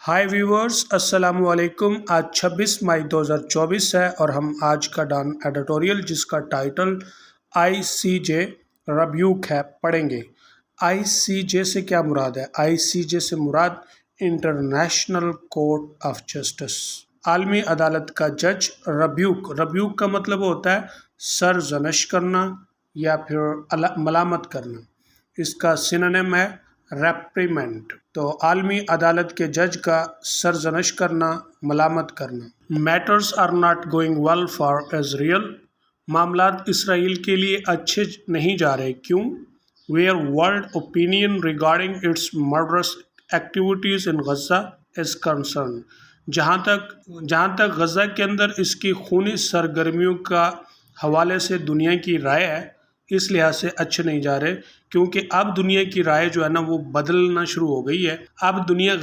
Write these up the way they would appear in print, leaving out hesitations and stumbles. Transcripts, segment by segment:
High viewers, السلام علیکم۔ آج 26 مئی 2024 ہے اور ہم آج کا ڈان ایڈیٹوریل جس کا ٹائٹل آئی سی جے ریبیوک ہے پڑھیں گے۔ آئی سی جے سے کیا مراد ہے؟ آئی سی جے سے مراد انٹرنیشنل کورٹ آف جسٹس، عالمی عدالت کا جج۔ ریبیوک کا مطلب ہوتا ہے سرزنش کرنا یا پھر ملامت کرنا۔ اس کا سینونیم ہے ریپریمنڈ۔ تو عالمی عدالت کے جج کا سرزنش کرنا، ملامت کرنا۔ Matters are not going well for Israel, معاملات اسرائیل کے لیے اچھے نہیں جا رہے، کیوں؟ Where world opinion regarding its murderous activities in Gaza is concern, جہاں تک غزہ کے اندر اس کی خونی سرگرمیوں کا حوالے سے دنیا کی رائے ہے، اس لحاظ سے اچھے نہیں جا رہے، کیونکہ اب دنیا کی رائے جو ہے نا وہ بدلنا شروع ہو گئی ہے۔ اب دنیا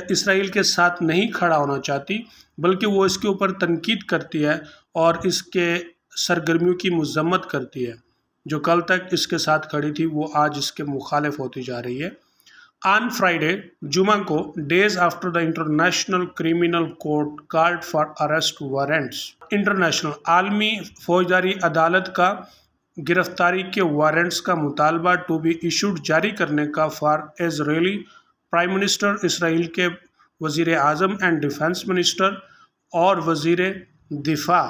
اسرائیل کے ساتھ نہیں کھڑا ہونا چاہتی، بلکہ وہ اس کے اوپر تنقید کرتی ہے اور اس کے سرگرمیوں کی مذمت کرتی ہے۔ جو کل تک اس کے ساتھ کھڑی تھی وہ آج اس کے مخالف ہوتی جا رہی ہے۔ آن فرائیڈے، جمعہ کو، days after the international criminal court called for arrest warrants, international عالمی فوجداری عدالت کا گرفتاری کے وارنٹس کا مطالبہ ٹو بی ایشوڈ جاری کرنے کا for Israeli prime minister, Israel کے وزیر اعظم اینڈ ڈیفنس منسٹر اور وزیر دفاع،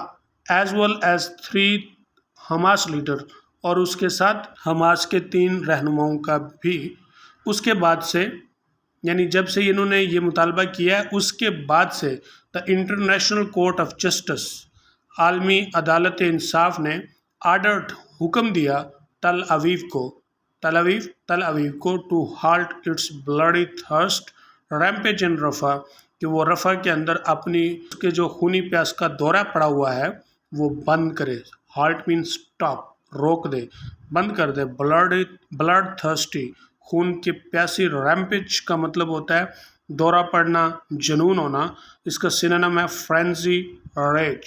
as well as 3 Hamas leader, اور اس کے ساتھ حماس کے 3 رہنماؤں کا بھی۔ اس کے بعد سے، یعنی جب سے انہوں نے یہ مطالبہ کیا ہے، اس کے بعد سے the international court of justice, عالمی عدالت انصاف نے آرڈرڈ، حکم دیا تل اویو کو to halt its bloody thirst rampage in Rafah, کہ وہ رفح کے اندر اپنی کے جو خونی پیاس کا دورہ پڑا ہوا ہے وہ بند کرے۔ ہالٹ مین سٹاپ، روک دے، بند کر دے۔ بلڈ تھرسٹی، خون کی پیاسی۔ ریمپیج کا مطلب ہوتا ہے دورہ پڑنا، جنون ہونا۔ اس کا سینونیم ہے frenzy rage.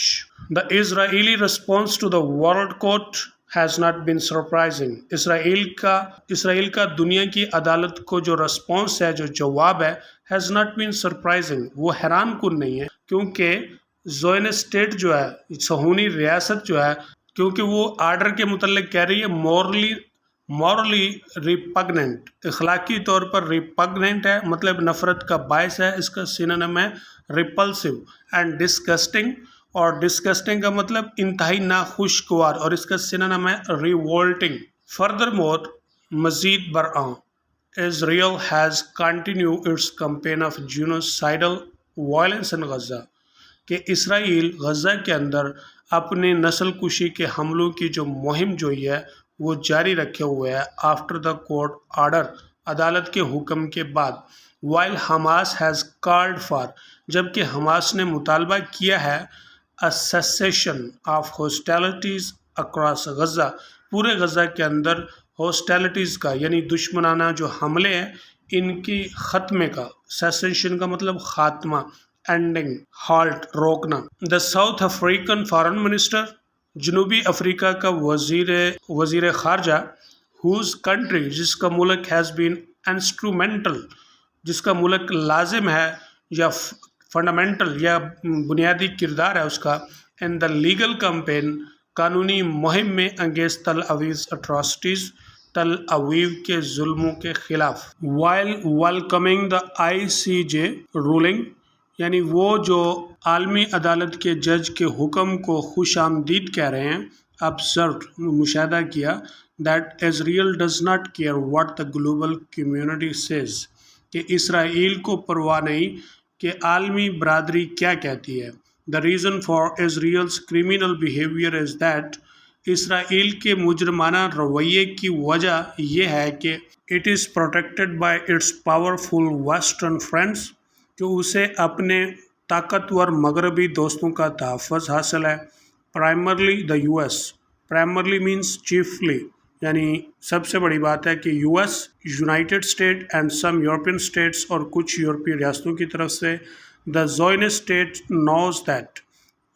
The Israeli response to the world court has not been surprising، Israel کا دنیا کی عدالت کو جو رسپانس ہے، جو جواب ہے، has not been surprising، وہ حیران کن نہیں ہے، کیونکہ زوئن اسٹیٹ جو ہے، صہیونی ریاست جو ہے، کیونکہ وہ آرڈر کے متعلق کہہ رہی ہے مورلی ریپگننٹ، اخلاقی طور پر ریپگننٹ ہے، مطلب نفرت کا باعث ہے۔ اس کا سینونیم ہے ریپلسو اینڈ ڈسگسٹنگ، اور ڈسگسٹنگ کا مطلب انتہائی ناخوشگوار، اور اس کا سینونیم ہے ریوولٹنگ۔ فردر مور، مزید برآں، Israel has continue its campaign of genocidal violence in Gaza, کہ اسرائیل غزہ کے اندر اپنے نسل کشی کے حملوں کی جو مہم جوئی ہے وہ جاری رکھے ہوئے ہے، آفٹر دا کورٹ آرڈر، عدالت کے حکم کے بعد۔ While Hamas has called for, جبکہ حماس نے مطالبہ کیا ہے a cessation of hostilities across Gaza, پورے غزہ کے اندر ہاسٹیلٹیز کا، یعنی دشمنانہ جو حملے ہیں ان کی خاتمے کا۔ cessation کا مطلب خاتمہ، اینڈنگ، ہالٹ، روکنا۔ دا ساؤتھ افریقن فارن منسٹر، جنوبی افریقہ کا وزیر خارجہ، whose country، جس کا ملک has been instrumental، جس کا ملک لازم ہے یا فنڈامنٹل یا بنیادی کردار ہے اس کا، ان دا لیگل کمپین، قانونی مہم میں، انگیز تل اویوز اٹراسٹیز، تل اویو کے ظلموں کے خلاف۔ While welcoming the I C J ruling, یعنی وہ جو عالمی عدالت کے جج کے حکم کو خوش آمدید کہہ رہے ہیں، observed، مشاہدہ کیا، that Israel does not care what the global community says، کہ اسرائیل کو پرواہ نہیں کہ عالمی برادری کیا کہتی ہے۔ The reason for Israel's criminal behavior is that، اسرائیل کے مجرمانہ رویے کی وجہ یہ ہے کہ it is protected by its powerful western friends، کہ اسے اپنے طاقتور مغربی دوستوں کا تحفظ حاصل ہے۔ primarily the US، primarily means chiefly، یعنی سب سے بڑی بات ہے کہ US، United State and some European states, اور کچھ یورپی ریاستوں کی طرف سے۔ The Zionist state knows that,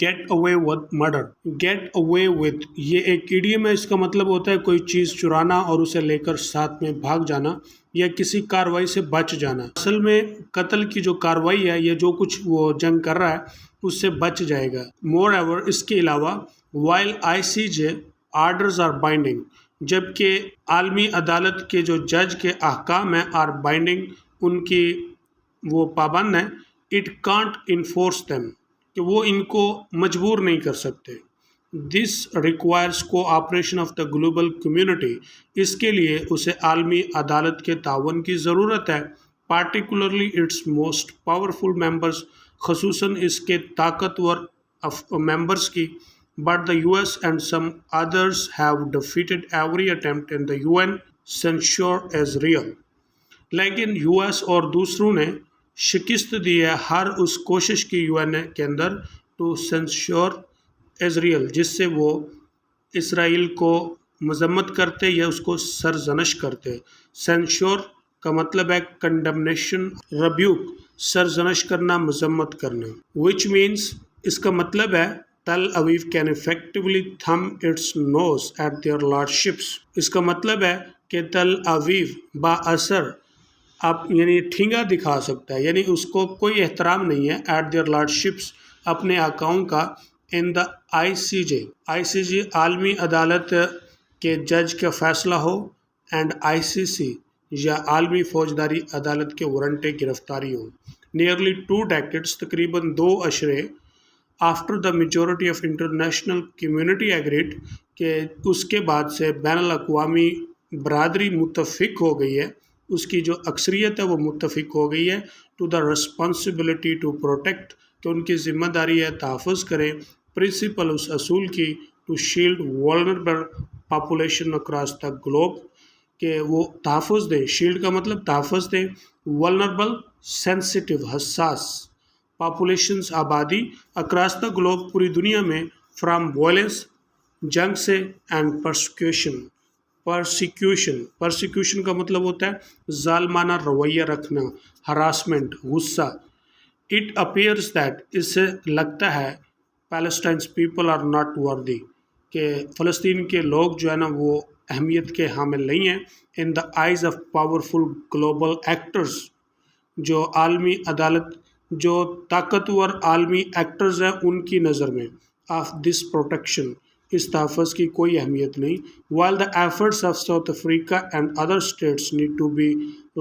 get away with murder. Get away with یہ ایک ایڈیم ہے، اس کا مطلب ہوتا ہے کوئی چیز چرانا اور اسے لے کر ساتھ میں بھاگ جانا یا کسی کاروائی سے بچ جانا. اصل میں قتل کی جو کاروائی ہے یا جو کچھ وہ جنگ کر رہا ہے اس سے بچ جائے گا. مور ایور اس کے علاوہ while I C J orders are binding, جبکہ عالمی عدالت کے جو جج کے احکام ہیں آر بائنڈنگ، ان کی وہ پابند ہیں. اٹ کانٹ انفورس دیم کہ وہ ان کو مجبور نہیں کر سکتے. This requires cooperation of the global community, اس کے لیے اسے عالمی عدالت کے تعاون کی ضرورت ہے. Particularly its most powerful members, خصوصاً اس کے طاقتور ممبرس کی. But the U S and some others have defeated every attempt in the you N censure Israel. لیکن یو ایس اور دوسروں نے شکست دی ہے ہر اس کوشش کی یو این کے اندر ٹو سینشور اسرائیل، جس سے وہ اسرائیل کو مذمت کرتے یا اس کو سرزنش کرتے. سینشور کا مطلب ہے کنڈمنیشن، ریبیوک، سرزنش کرنا، مذمت کرنا. وچ مینس اس کا مطلب ہے Tel Aviv can effectively thumb its nose at their lordships. اس کا مطلب ہے کہ تل اویو با اثر اب یعنی ٹھینگا دکھا سکتا ہے، یعنی اس کو کوئی احترام نہیں ہے ایٹ دیئر لارڈشپس، اپنے آقاؤں کا. ان دا I C J, I C جے عالمی عدالت کے جج کا فیصلہ ہو، اینڈ آئی سی سی یا عالمی فوجداری عدالت کے وارنٹ گرفتاری ہو. نیئرلی 2 decades، تقریباً 2 عشرے after the majority of international community agreed, کہ اس کے بعد سے بین الاقوامی برادری متفق ہو گئی ہے، اس کی جو اکثریت ہے وہ متفق ہو گئی ہے to the responsibility to protect, کہ ان کی ذمہ داری ہے تحفظ کریں، پرنسپل اس اصول کی to shield vulnerable population across the globe, کہ وہ تحفظ دیں. شیلڈ کا مطلب تحفظ دیں. ولنربل سینسٹیو، حساس، پاپولیشنز آبادی، اکراس دا گلوب پوری دنیا میں، فرام وائلنس جنگ سے، اینڈ پرسیکیوشن کا مطلب ہوتا ہے ظالمانہ رویہ رکھنا، ہراسمنٹ، غصہ. اٹ اپیئرز دیٹ، اس سے لگتا ہے پیلسٹائنس پیپل آر ناٹ وردی، کہ فلسطین کے لوگ جو ہے نا وہ اہمیت کے حامل نہیں ہیں. In the eyes of powerful global actors, جو عالمی عدالت، جو طاقتور عالمی ایکٹرز ہیں ان کی نظر میں، آف دس پروٹیکشن، اس تحفظ کی کوئی اہمیت نہیں. while the efforts of South Africa and other states need to be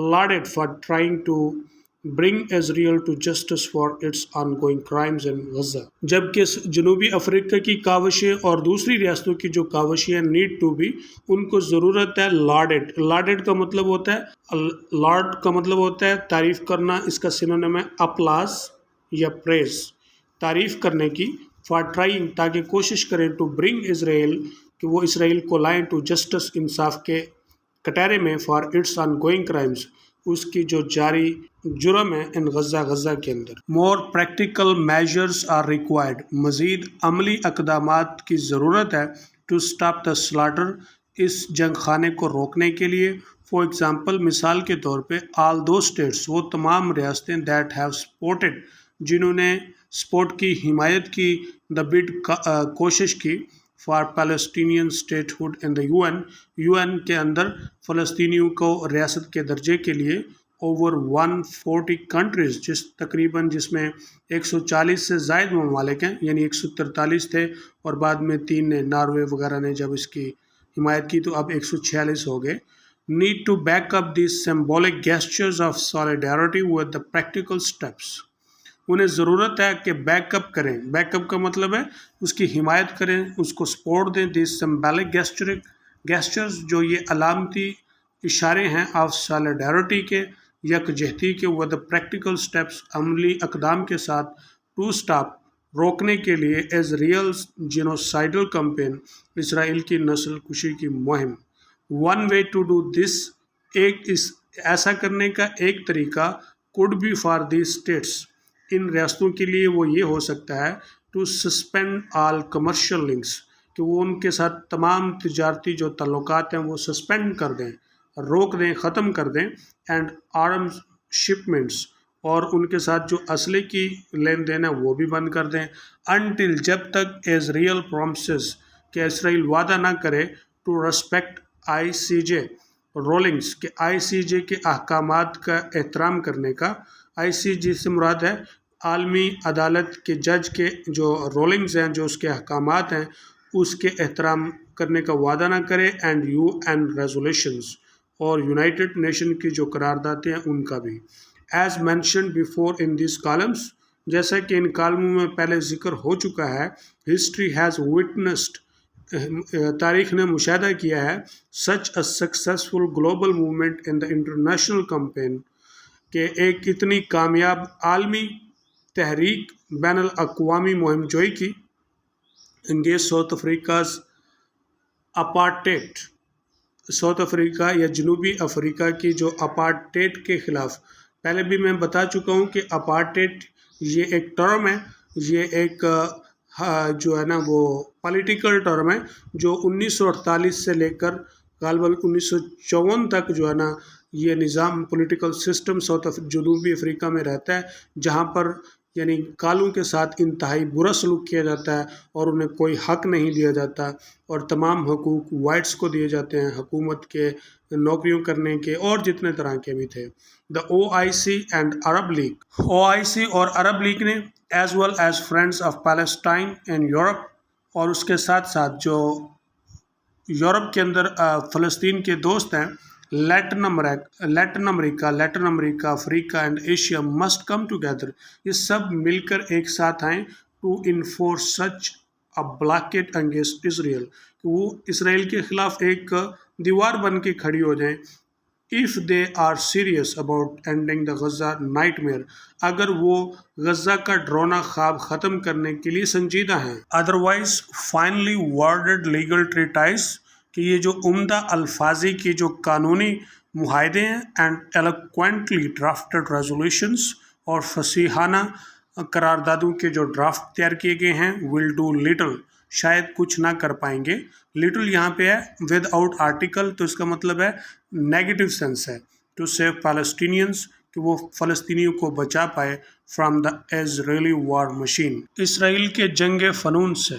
lauded for trying to bring Israel to justice for its ongoing crimes in Gaza، جبکہ جنوبی افریقہ کی کاوشیں اور دوسری ریاستوں کی جو کاوشیں ہیں نیڈ ٹو بی، ان کو ضرورت ہے lauded. lauded کا مطلب ہوتا ہے، laud کا مطلب ہوتا ہے تعریف کرنا، اس کا سینونیم ہے اپلاس یا پریز، تعریف کرنے کی. فار ٹرائنگ، تاکہ کوشش کریں، ٹو برنگ اسرائیل، کہ وہ اسرائیل کو لائیں، ٹو جسٹس، انصاف کے کٹہرے میں، for its ongoing crimes, اس کی جو جاری جرم ہے، ان غزہ کے اندر. More practical measures are required, مزید عملی اقدامات کی ضرورت ہے، ٹو اسٹاپ دا سلاٹر، اس جنگ خانے کو روکنے کے لیے. فار ایگزامپل، مثال کے طور پہ، آل دو اسٹیٹس، وہ تمام ریاستیں، دیٹ ہیو سپورٹڈ، جنہوں نے سپورٹ کی، حمایت کی، دا بڈ، کوشش کی، for Palestinian statehood in the the you این، یو این کے اندر فلسطینیوں کو ریاست کے درجے کے لیے. اوور 140 کنٹریز، جس میں 140 سے زائد ممالک ہیں، یعنی 143 تھے اور بعد میں 3 نے، ناروے وغیرہ نے جب اس کی حمایت کی تو اب 146 ہو گئے. Need to back up these symbolic gestures of solidarity with the practical steps, انہیں ضرورت ہے کہ بیک اپ کریں. بیک اپ کا مطلب ہے اس کی حمایت کریں، اس کو سپورٹ دیں. دیز سمبولک گیسچرز، جو یہ علامتی اشارے ہیں، آف سالیڈیرٹی کے، یکجہتی کے، ود پریکٹیکل اسٹیپس، عملی اقدام کے ساتھ، ٹو اسٹاپ، روکنے کے لیے، Israel genocidal campaign, Israel کی نسل کشی کی مہم. One way to do this, ایسا کرنے کا ایک طریقہ، could be for the states, ان ریاستوں کے لیے وہ یہ ہو سکتا ہے، to suspend all commercial links, کہ وہ ان کے ساتھ تمام تجارتی جو تعلقات ہیں وہ سسپینڈ کر دیں، روک دیں، ختم کر دیں. اینڈ آرمز شپمنٹس، اور ان کے ساتھ جو اسلحے کی لین دین ہے وہ بھی بند کر دیں، انٹل جب تک اسرائیل پرومسز کہ اسرائیل وعدہ نہ کرے to respect I C J rulings کہ آئی سی جے کے احکامات کا احترام کرنے کا۔ آئی سی جے سے مراد ہے عالمی عدالت کے جج کے جو رولنگز ہیں، جو اس کے احکامات ہیں، اس کے احترام کرنے کا وعدہ نہ کرے، اینڈ یو این ریزولیشنز اور یونائٹڈ نیشن کی جو قراردادیں ہیں ان کا بھی۔ As mentioned before in these columns جیسا کہ ان کالموں میں پہلے ذکر ہو چکا ہے، ہسٹری ہیز وٹنسڈ تاریخ نے مشاہدہ کیا ہے such a successful global movement in the international campaign کہ ایک اتنی کامیاب عالمی تحریک بین الاقوامی مہم جوئی کی انگیز ساؤتھ افریقاز اپارٹیٹ ساؤتھ افریقہ یا جنوبی افریقہ کی جو اپارٹیٹ کے خلاف۔ پہلے بھی میں بتا چکا ہوں کہ اپارٹیٹ یہ ایک ٹرم ہے، یہ ایک جو ہے نا وہ پولیٹیکل ٹرم ہے جو 1948 سے لے کر غالباً 1954 تک جو ہے نا یہ نظام پولیٹیکل سسٹم جنوبی افریقہ میں رہتا ہے، جہاں پر یعنی کالوں کے ساتھ انتہائی برا سلوک کیا جاتا ہے اور انہیں کوئی حق نہیں دیا جاتا، اور تمام حقوق وائٹس کو دیے جاتے ہیں، حکومت کے، نوکریوں کرنے کے، اور جتنے طرح کے بھی تھے۔ دا او I C and Arab league O I C اور عرب لیگ نے as well as friends of Palestine in Europe, اور اس کے ساتھ ساتھ جو یورپ کے اندر فلسطین کے دوست ہیں، Latin America, Africa and Asia must come together, یہ سب مل کر ایک ساتھ آئیں to enforce such a blockade against Israel کہ وہ اسرائیل کے خلاف ایک دیوار بن کے کھڑی ہو جائیں۔ if they are serious about ending the Gaza nightmare, اگر وہ غزہ کا ڈرونا خواب ختم کرنے کے لیے سنجیدہ ہیں۔ Otherwise finally worded legal treatise کہ یہ جو عمدہ الفاظی کی جو قانونی معاہدے ہیں اینڈ eloquently drafted resolutions اور فصیحانہ قراردادوں کے جو ڈرافٹ تیار کیے گئے ہیں will do little شاید کچھ نہ کر پائیں گے۔ لٹل یہاں پہ ہے ود آؤٹ آرٹیکل، تو اس کا مطلب ہے نیگیٹو سینس ہے، ٹو سیو پیلسٹینینز کہ وہ فلسطینیوں کو بچا پائے from the Israeli war machine, اسرائیل کے جنگ فنون سے۔